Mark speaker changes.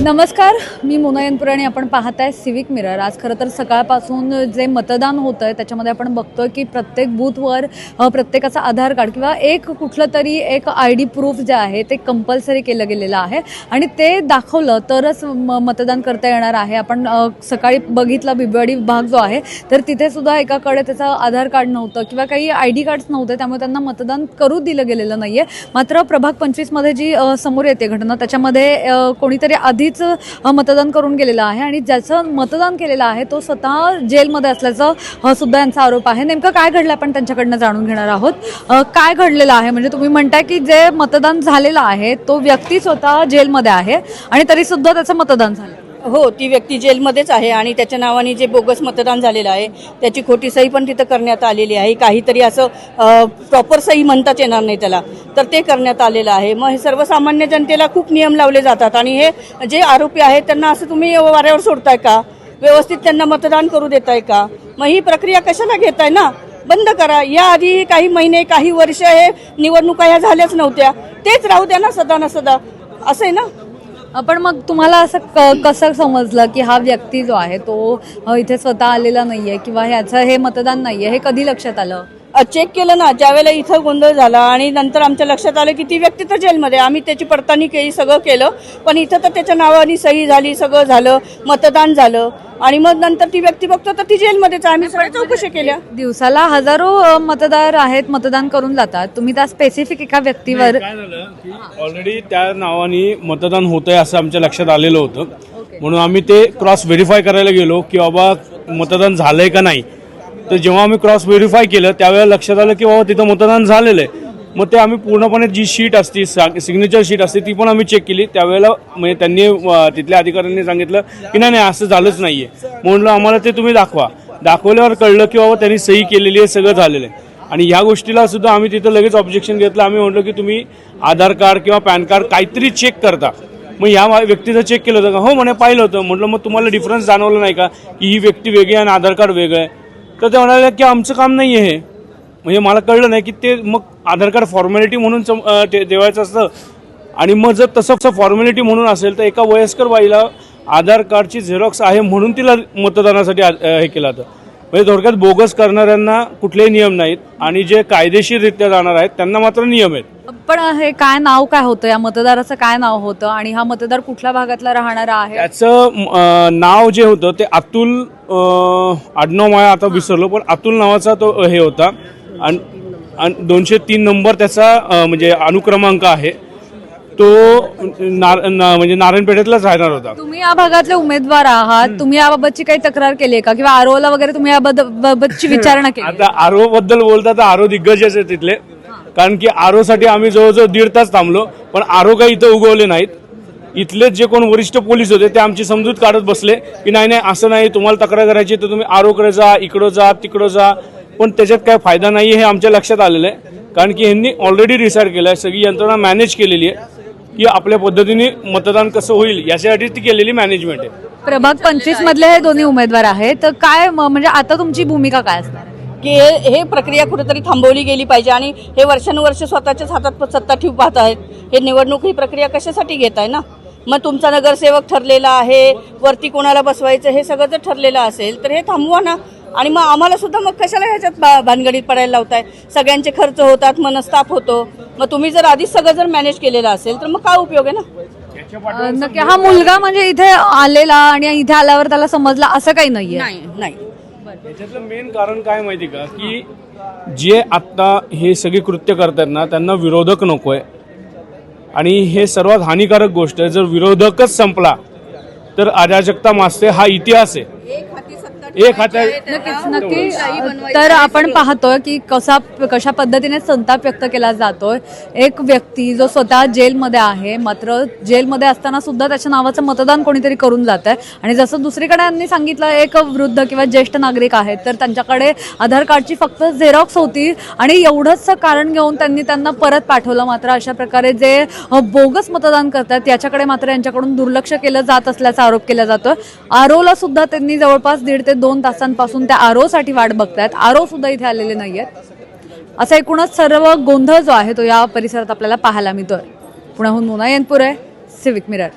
Speaker 1: नमस्कार, मी मोना यनपुरे आणि आपण पाहताय सिविक मिरर। आज खरं तर सकाळपासून जे मतदान होतं आहे त्याच्यामध्ये आपण बघतोय की प्रत्येक बूथवर प्रत्येकाचा आधार कार्ड किंवा एक कुठलं तरी एक ID प्रूफ जे आहे ते कंपल्सरी केलं गेलेलं आहे आणि ते दाखवलं तरच मतदान करता येणार आहे। आपण सकाळी बघितला बिबवेवाडी भाग जो आहे तर तिथे सुद्धा एकाकडे त्याचं आधार कार्ड नव्हतं किंवा काही ID कार्ड्स नव्हते, त्यामुळे त्यांना मतदान करू दिलं गेलेलं नाहीये। मात्र प्रभाग 25 मध्ये जी समोर येते घटना त्याच्यामध्ये कोणीतरी आधीच मतदान करून गेलेला आहे आणि ज्याचं मतदान केलेलं आहे तो स्वतः जेलमध्ये असल्याचं सुद्धा यांचा आरोप आहे। नेमकं काय घडलं आपण त्यांच्याकडनं जाणून घेणार आहोत। काय घडलेलं आहे म्हणजे तुम्ही म्हणताय की जे मतदान झालेलं आहे तो व्यक्ती स्वतः जेलमध्ये आहे आणि तरी सुद्धा त्याचं मतदान झालं?
Speaker 2: हो, ती व्यक्ती जेलमध्येच आहे आणि त्याच्या नावाने जे बोगस मतदान झालेलं आहे त्याची खोटी सही पण तिथं करण्यात आलेली आहे। काहीतरी असं प्रॉपर सही म्हणताच येणार नाही त्याला, तर ते करण्यात आलेलं आहे। मग हे सर्वसामान्य जनतेला खूप नियम लावले जातात आणि हे जे आरोपी आहेत त्यांना असं तुम्ही वाऱ्यावर सोडताय का? व्यवस्थित त्यांना मतदान करू देताय का? मग ही प्रक्रिया कशाला घेताय ना? बंद करा। याआधी काही महिने काही वर्ष हे निवडणुका ह्या झाल्याच नव्हत्या, तेच राहू द्या ना सदा ना सदा, असं आहे ना।
Speaker 1: पण मग तुम्हाला असं कसं समजलं की हा व्यक्ती जो आहे तो इथे स्वतः आलेला नाहीये किंवा ह्याचं हे मतदान नाहीये, हे कधी लक्षात आलं?
Speaker 2: चेक केलं ना, ज्यावेळेला इथं गोंधळ झाला आणि नंतर आमच्या लक्षात आलं की ती व्यक्ती तर जेलमध्ये, आम्ही त्याची पडताळणी केली, सगळं केलं, पण इथं तर त्याच्या नावाने सही झाली, सगळं झालं, मतदान झालं आणि मग नंतर ती व्यक्ती बघतो तर ती जेलमध्येच। आम्ही सगळ्या चौकशी केल्या।
Speaker 1: दिवसाला हजारो मतदार आहेत, मतदान करून जातात, तुम्ही त्या स्पेसिफिक एका व्यक्तीवर
Speaker 3: काय झालं की ऑलरेडी त्या नावाने मतदान होतंय असं आमच्या लक्षात आलेलं होतं, म्हणून आम्ही ते क्रॉस व्हेरीफाय करायला गेलो की बाबा मतदान झालंय का नाही। तर जेव्हा आम्ही क्रॉस व्हेरीफाय केलं त्यावेळेला लक्षात आलं की बाबा तिथं मतदान झालेलं आहे। मग ते आम्ही पूर्णपणे जी शीट असते, सिग्नेचर शीट असते, ती पण आम्ही चेक केली। त्यावेळेला म्हणजे त्यांनी तिथल्या अधिकाऱ्यांनी सांगितलं की नाही असं झालंच नाहीये। म्हणलं आम्हाला ते तुम्ही दाखवल्यावर कळलं की बाबा त्यांनी सही केलेली आहे, सगळं झालेलं आहे। आणि ह्या गोष्टीला सुद्धा आम्ही तिथं लगेच ऑब्जेक्शन घेतलं। आम्ही म्हटलं की तुम्ही आधार कार्ड किंवा पॅन कार्ड काहीतरी चेक करता। मग ह्या व्यक्तीचं चेक केलं होतं का? हो म्हणे पाहिलं होतं। म्हटलं मग तुम्हाला डिफरन्स जाणवलं नाही का की ही व्यक्ती वेगळी आणि आधार कार्ड वेगळं आहे? तर ते म्हणाले की आमचं काम नाही आहे हे। म्हणजे मला कळलं नाही की ते मग आधार कार्ड फॉर्मॅलिटी म्हणून ठेवायचं असतं आणि मग जर तसं फॉर्मॅलिटी म्हणून असेल तर एका वयस्कर बाईला आधार कार्डची झेरॉक्स आहे म्हणून तिला मतदानासाठी हे केलं होतं। म्हणजे थोडक्यात बोगस करणाऱ्यांना कुठलेही नियम नाहीत आणि जे कायदेशीररित्या जाणार आहेत त्यांना मात्र नियम आहेत।
Speaker 1: पण हे काय नाव काय होतं, या मतदाराचं काय नाव होतं आणि हा मतदार कुठल्या भागातला राहणारा आहे?
Speaker 3: त्याचं नाव जे होतं ते अतुल, आडनाव मला आता विसरलो, पण अतुल नावाचा तो हे होता आणि 203 नंबर त्याचा म्हणजे अनुक्रमांक आहे। तो म्हणजे नारायणपेठेतलाच राहणार होता।
Speaker 1: तुम्ही या भागातले उमेदवार आहात, तुम्ही याबाबतची काही तक्रार केली आहे का किंवा आरोला वगैरे तुम्ही याबाबतची विचारणा केली?
Speaker 3: आता आरो बद्दल बोलता तर आरो दिग्गजच आहे तिथले, कारण की आरो साठी आम्ही जवळजवळ 1.5 तास थांबलो, पण आरो काही इथं उगवले नाहीत। इथले जे कोण वरिष्ठ पोलीस होते ते आमची समजूत काढत बसले की नाही नाही असं नाही, तुम्हाला तक्रार करायची तर तुम्ही आरोकडे जा, इकडं जा, तिकडं जा, पण त्याच्यात काय फायदा नाही हे आमच्या लक्षात आलेलं आहे। कारण की ह्यांनी ऑलरेडी डिसाईड केलं आहे, सगळी यंत्रणा मॅनेज केलेली आहे की आपल्या पद्धतीने मतदान कसं होईल यासाठी ती केलेली मॅनेजमेंट आहे।
Speaker 1: प्रभाग 25 मधले हे दोन्ही उमेदवार आहेत, तर काय म्हणजे आता तुमची भूमिका काय असणार
Speaker 2: की हे प्रक्रिया कुठेतरी थांबवली गेली पाहिजे आणि हे वर्षानुवर्ष स्वतःच्याच हातात सत्ता ठेवू पाहत आहेत। हे निवडणूक ही प्रक्रिया कशासाठी घेत आहे ना? मग तुमचा नगरसेवक ठरलेला आहे, वरती कोणाला बसवायचं हे सगळं जर ठरलेलं असेल तर हे थांबवा ना। आणि मग आम्हाला सुद्धा मग कशाला ह्याच्यात भानगडीत पडायला लावताय? सगळ्यांचे खर्च होतात, मनस्ताप होतो। मग तुम्ही जर आधीच सगळं जर मॅनेज केलेलं असेल तर मग काय उपयोग आहे ना?
Speaker 1: नक्की हा मुलगा म्हणजे इथे आलेला आणि इथे आल्यावर त्याला समजलं असं काही नाहीये?
Speaker 2: नाही।
Speaker 3: याच्यातलं मेन कारण काय माहिती का की जे आता हे सगळे कृत्य करतात ना त्यांना विरोधक नकोय आणि हे सर्वात हानिकारक गोष्ट आहे। जर विरोधकच संपला तर अराजकता मासते, हा इतिहास आहे।
Speaker 1: नक्की। तर आपण पाहतोय की कशा पद्धतीने संताप व्यक्त केला जातोय। एक व्यक्ती जो स्वतः जेलमध्ये आहे, मात्र जेलमध्ये असताना सुद्धा त्याच्या नावाचं मतदान कोणीतरी करून जात आहे आणि जसं दुसरीकडे यांनी सांगितलं एक वृद्ध किंवा ज्येष्ठ नागरिक आहेत तर त्यांच्याकडे आधार कार्डची फक्त झेरॉक्स होती आणि एवढंच कारण घेऊन त्यांनी त्यांना परत पाठवलं। मात्र अशा प्रकारे जे बोगस मतदान करतात याच्याकडे मात्र यांच्याकडून दुर्लक्ष केलं जात असल्याचा आरोप केला जातोय। आरोला सुद्धा त्यांनी जवळपास 1.5 ते 2 तासांपासून त्या आरोसाठी वाट बघतायत, आरो सुद्धा इथे आलेले नाहीयेत। असा एकूणच सर्व गोंधळ जो आहे तो या परिसरात आपल्याला पाहायला मिळतोय। पुण्याहून मोना यनपुरे, सिविक मिरर।